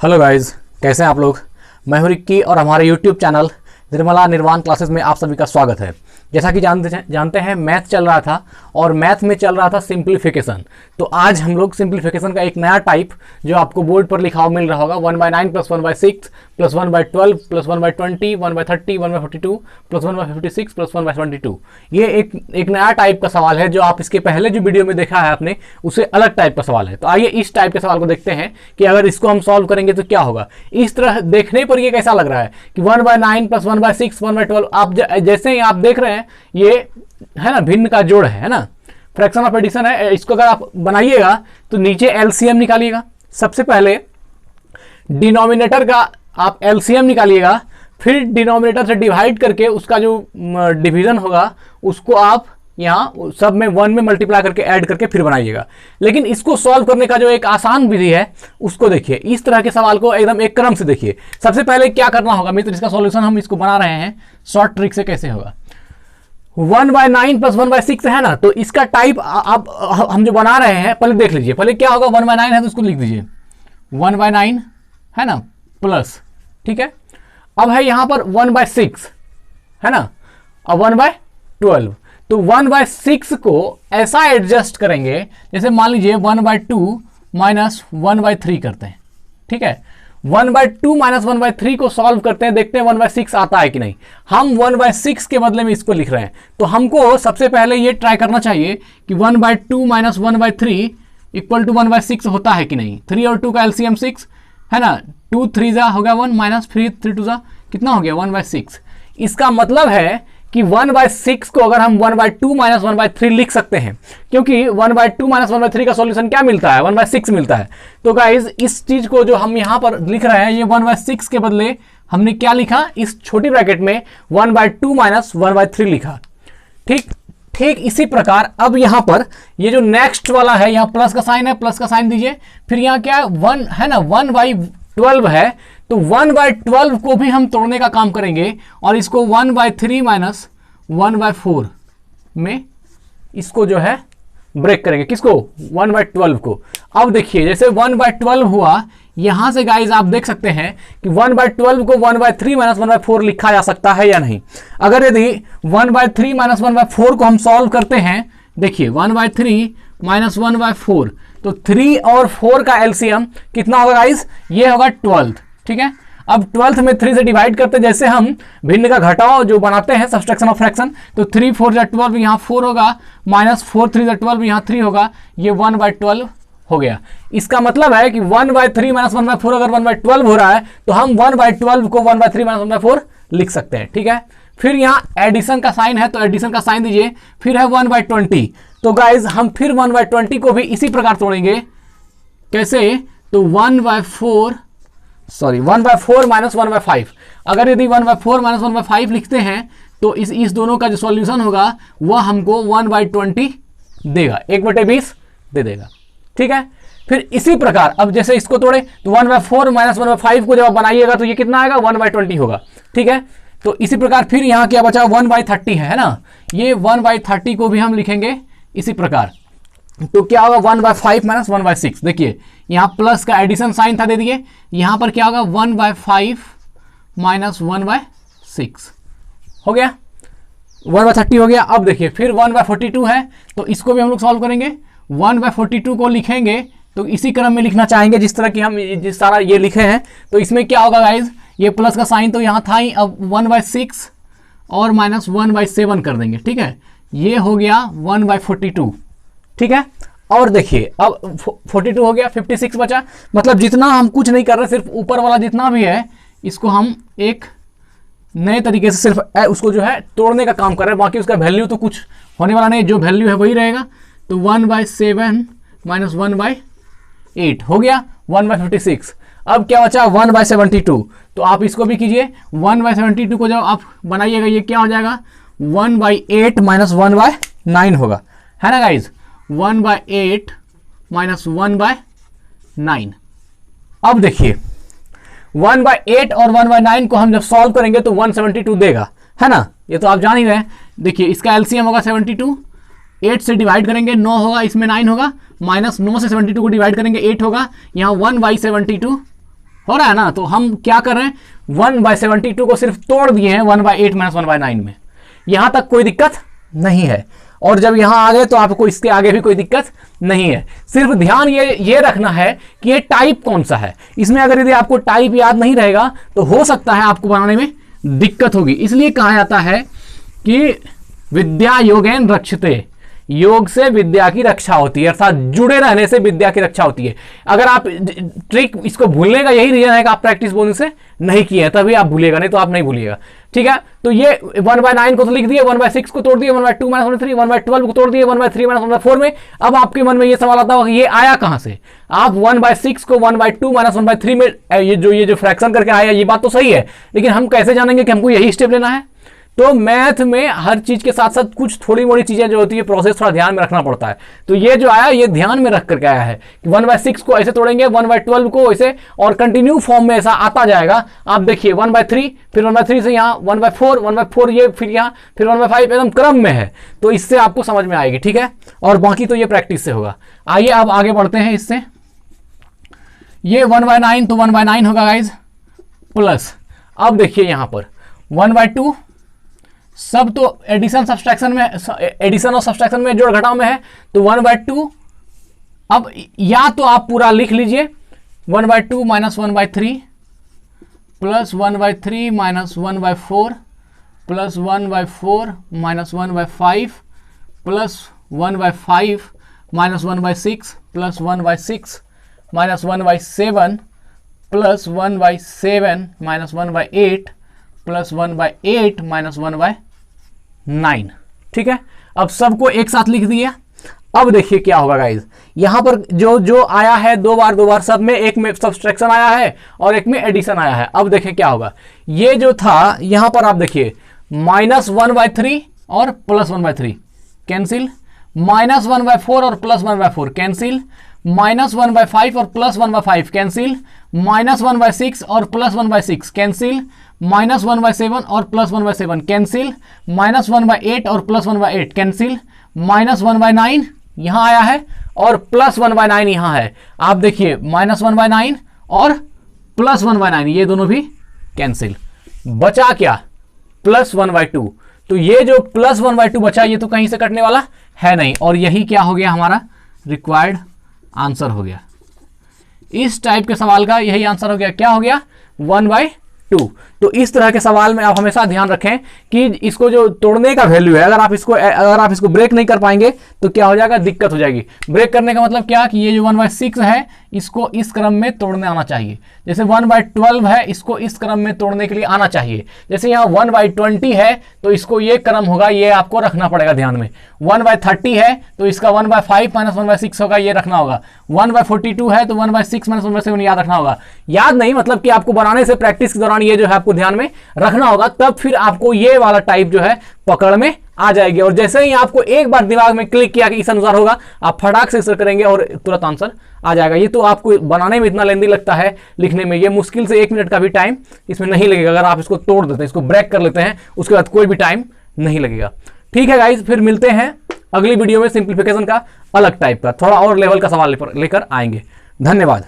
Hello guys, कैसे हैं आप लोग। मैं हूं रिक्की और हमारे यूट्यूब चैनल निर्मला निर्वाण क्लासेस में आप सभी का स्वागत है। जैसा कि जानते हैं मैथ चल रहा था और मैथ में चल रहा था सिंप्लीफिकेशन। तो आज हम लोग सिंप्लीफिकेशन का एक नया टाइप जो आपको बोर्ड पर लिखा हुआ मिल रहा होगा 1/9 + 1/6 + 1/12 + 1/20 1/30 1/42 + 1/56 + 1/22। ये एक नया टाइप का सवाल है जो आप इसके पहले जो वीडियो में देखा है आपने, उससे अलग टाइप का सवाल है। तो आइए इस टाइप के सवाल को देखते हैं कि अगर इसको हम सॉल्व करेंगे तो क्या होगा। इस तरह देखने पर ये कैसा लग रहा है कि 1/9 + 1/6 1/12 आप जैसे ही आप देख रहे हैं ये है ना, भिन्न का जोड़ है ना, फ्रैक्शन ऑफ एडिशन है। इसको अगर आप बनाइएगा तो नीचे एलसीएम निकालिएगा। सबसे पहले डिनोमिनेटर का आप एलसीएम निकालिएगा, फिर डिनोमिनेटर से डिवाइड करके उसका जो डिवीजन होगा उसको आप यहाँ सब में 1 में मल्टीप्लाई करके ऐड करके फिर बनाइएगा। लेकिन इसको सॉल्व करने का जो एक आसान विधि है उसको देखिए। इस तरह के सवाल को एकदम एक क्रम से देखिए। सबसे पहले क्या करना होगा मित्र, इसका सॉल्यूशन हम इसको बना रहे हैं शॉर्ट ट्रिक से। कैसे होगा, 1/9 + 1/6 है ना, तो इसका टाइप आप हम जो बना रहे हैं पहले देख लीजिए। पहले क्या होगा, 1/9 है तो उसको लिख दीजिए 1/9 है ना, प्लस, ठीक है। अब है यहां पर 1/6 है ना, और 1/12। तो 1/6 को ऐसा एडजस्ट करेंगे जैसे मान लीजिए 1/2 - 1/3 करते हैं, ठीक है। 1/2 - 1/3 को सॉल्व करते हैं, देखते हैं 1/6 आता है कि नहीं। हम 1/6 के बदले में इसको लिख रहे हैं, तो हमको सबसे पहले ये ट्राई करना चाहिए कि 1/2 - 1/3 = 1/6 होता है कि नहीं। 3 और 2 का एलसीएम 6 है ना, 2 3 जा हो गया 1 माइनस 3 2 जा कितना हो गया 1/6। इसका मतलब है कि 1/6 को अगर हम 1/2 - 1/3 लिख सकते हैं, क्योंकि 1/2 - 1/3 का सॉल्यूशन क्या मिलता है, 1/6 मिलता है। तो गाइज इस चीज को जो हम यहां पर लिख रहे हैं, ये 1/6 के बदले हमने क्या लिखा, इस छोटी ब्रैकेट में 1/2 - 1/3 लिखा। ठीक इसी प्रकार अब यहां पर ये जो नेक्स्ट वाला है, यहां प्लस का साइन है, प्लस का साइन दीजिए। फिर यहां क्या है 1 है ना, 1/12 है, तो 1/12 को भी हम तोड़ने का काम करेंगे और इसको 1/3 - 1/4 में इसको जो है ब्रेक करेंगे। किसको, 1/12 को। अब देखिए जैसे 1/12 हुआ, यहां से गाइज आप देख सकते हैं कि 1/12 को 1/3 - 1/4 लिखा जा सकता है या नहीं। अगर यदि 1/3 - 1/4 को हम सॉल्व करते हैं, देखिए 1/3 - 1/4, तो 3 और 4 का एलसीएम कितना होगा गाइज, ये होगा 12, ठीक है। अब 12th में 3 से डिवाइड करते, जैसे हम भिन्न का घटाव जो बनाते हैं सब्सट्रैक्शन ऑफ फ्रैक्शन, तो 3 4 जा 12, यहाँ 4 होगा, -4 3 जा 12, यहाँ 3 होगा, ये 1/12 हो गया। इसका मतलब है कि 1/3 - 1/4 अगर 1/12 हो रहा है तो हम 1/12 को 1/3 - 1/4 लिख सकते हैं, ठीक है। फिर यहाँ एडिशन का साइन है तो एडिशन का साइन दीजिए। फिर है 1/20, तो गाइज हम फिर 1/20 को भी इसी प्रकार तोड़ेंगे। कैसे, तो 1/4 - 1/5। अगर यदि 1/4 - 1/5 लिखते हैं तो इस दोनों का जो सॉल्यूशन होगा वह हमको 1/20 देगा, 1/20 दे देगा, ठीक है। फिर इसी प्रकार अब जैसे इसको तोड़े तो 1/4 - 1/5 को जब आप बनाइएगा तो ये कितना आएगा 1/20 होगा, ठीक है। तो इसी प्रकार फिर यहाँ क्या बचा 1/30 है ना, ये 1/30 को भी हम लिखेंगे इसी प्रकार। तो क्या होगा 1/5 - 1/6। देखिए यहाँ प्लस का एडिशन साइन था, दे दिए। यहाँ पर क्या होगा 1/5 - 1/6 हो गया, 1/30 हो गया। अब देखिए फिर 1/42 है तो इसको भी हम लोग सॉल्व करेंगे। 1/42 को लिखेंगे तो इसी क्रम में लिखना चाहेंगे जिस तरह की हम जिस सारा ये लिखे हैं। तो इसमें क्या होगा गाइज, ये प्लस का साइन तो यहाँ था ही, अब 1/6 और -1/7 कर देंगे, ठीक है। ये हो गया 1/42, ठीक है। और देखिए अब 42 हो गया, 56 बचा। मतलब जितना हम कुछ नहीं कर रहे, सिर्फ ऊपर वाला जितना भी है इसको हम एक नए तरीके से सिर्फ उसको जो है तोड़ने का काम कर रहे हैं। बाकी उसका वैल्यू तो कुछ होने वाला नहीं, जो वैल्यू है वही रहेगा। तो 1/7 - 1/8 हो गया 1/56। अब क्या बचा 1/72, तो आप इसको भी कीजिए। 1/72 को जब आप बनाइएगा ये क्या हो जाएगा 1/8 - 1/9 होगा, है ना गाइज। 1/8 - 1/9। अब देखिए 1/8 और 1/9 को हम जब सॉल्व करेंगे तो 172 देगा, है ना, ये तो आप जान ही रहे हैं। देखिए इसका एलसीएम होगा 72, 8 से डिवाइड करेंगे 9 होगा, इसमें 9 होगा, -9 से 72 को डिवाइड करेंगे 8 होगा, यहाँ 1/72 हो रहा है ना। तो हम क्या कर रहे हैं, 1/72 को सिर्फ तोड़ दिए हैं 1/8 - 1/9 में, यहां तक कोई दिक्कत नहीं है। और जब यहां आ गए तो आपको इसके आगे भी कोई दिक्कत नहीं है। सिर्फ ध्यान ये रखना है कि ये टाइप कौन सा है। इसमें अगर यदि आपको टाइप याद नहीं रहेगा तो हो सकता है आपको बनाने में दिक्कत होगी। इसलिए कहा जाता है कि विद्या योगेन रक्षते, योग से विद्या की रक्षा होती है, अर्थात जुड़े रहने से विद्या की रक्षा होती है। अगर आप ट्रिक इसको भूलने का यही रीजन है कि आप प्रैक्टिस बोलने से नहीं किए हैं, तभी आप भूलिएगा, नहीं तो आप नहीं भूलिएगा। ठीक है, तो ये 1/9 को तो लिख दिए, 1/6 को तोड़ दिए, 1/2 - 1/3, 1/12 को तोड़ दिए, 1/3 - 1/4 में। अब आपके मन में ये सवाल आता होगा कि ये आया कहां से। आप 1/6 को 1/2 - 1/3 में ये जो फ्रैक्शन करके आया, ये बात तो सही है, लेकिन हम कैसे जानेंगे कि हमको यही स्टेप लेना है। तो मैथ में हर चीज के साथ साथ कुछ थोड़ी मोड़ी चीजें जो होती है, प्रोसेस थोड़ा ध्यान में रखना पड़ता है। तो ये जो आया ये ध्यान में रख करके आया है कि 1/6 को ऐसे तोड़ेंगे, 1/12 को ऐसे, और कंटिन्यू फॉर्म में ऐसा आता जाएगा। आप देखिए 1/3, फिर 1/3 से यहाँ 1/4, 1/4 ये, फिर यहाँ, फिर 1/5, एकदम क्रम में है। तो इससे आपको समझ में आएगी। ठीक है, और बाकी तो ये प्रैक्टिस से होगा। आइए अब आगे बढ़ते हैं इससे। ये 1/9 तो 1/9 होगा गाइज, प्लस अब देखिए यहां पर 1/2, सब तो एडिशन सब्सट्रैक्शन में, एडिशन और सब्सट्रैक्शन में, जोड़ घटाव में है, तो 1/2। अब या तो आप पूरा लिख लीजिए 1/2 - 1/3 plus 1/3 - 1/4 plus 1/4 - 1/5 plus 1/5 - 1/6 plus 1/6 - 1/7 plus 1/7 - 1/8 plus 1/8 - 1/9। ठीक है, अब सबको एक साथ लिख दिया। अब देखिए क्या होगा गाइज, यहां पर जो आया है दो बार सब में, एक में सब्सट्रैक्शन आया है और एक में एडिशन आया है। अब देखिए क्या होगा, ये जो था यहां पर आप देखिए -1/3 और +1/3 कैंसिल, -1/4 और +1/4 कैंसिल, -1/5 और +1/5 कैंसिल, -1/6 और +1/6 कैंसिल, -1/7 और +1/7 कैंसिल, -1/8 और +1/8 कैंसिल, -1/9 यहां आया है और +1/9 यहां है। आप देखिए -1/9 और +1/9 ये दोनों भी कैंसिल, बचा क्या, +1/2। तो ये जो +1/2 बचा, ये तो कहीं से कटने वाला है नहीं, और यही क्या हो गया, हमारा रिक्वायर्ड आंसर हो गया। इस टाइप के सवाल का यही आंसर हो गया। क्या हो गया, 1/2। तो इस तरह के सवाल में आप हमेशा ध्यान रखें कि इसको जो तोड़ने का वैल्यू है, अगर आप इसको ब्रेक नहीं कर पाएंगे तो क्या हो जाएगा, दिक्कत हो जाएगी। ब्रेक करने का मतलब क्या कि ये जो 1/6 है इसको इस क्रम में तोड़ने आना चाहिए। जैसे 1/12 है, इसको इस क्रम में तोड़ने के लिए आना चाहिए। जैसे यहाँ 1/20 है तो इसको ये क्रम होगा, ये आपको रखना पड़ेगा ध्यान में। 1/30 है तो इसका 1/5 - 1/6 होगा, ये रखना होगा। 1/42 है तो 1/6 - 1/7 याद रखना होगा। याद नहीं मतलब कि आपको बनाने से प्रैक्टिस के दौरान ये जो है आपको ध्यान में रखना होगा, तब फिर आपको ये वाला टाइप जो है पकड़ में आ जाएगी। और जैसे ही आपको एक बार दिमाग में क्लिक किया कि इस अनुसार होगा, आप फटाक से इसे करेंगे और तुरंत आंसर आ जाएगा। ये तो आपको बनाने में इतना लेंदी लगता है, लिखने में ये मुश्किल से 1 मिनट का भी टाइम इसमें नहीं लगेगा। अगर आप इसको तोड़ देते हैं, इसको ब्रेक कर लेते हैं, उसके बाद कोई भी टाइम नहीं लगेगा। ठीक है गाइज, फिर मिलते हैं अगली वीडियो में सिंप्लीफिकेशन का अलग टाइप का, थोड़ा और लेवल का सवाल लेकर आएंगे। धन्यवाद।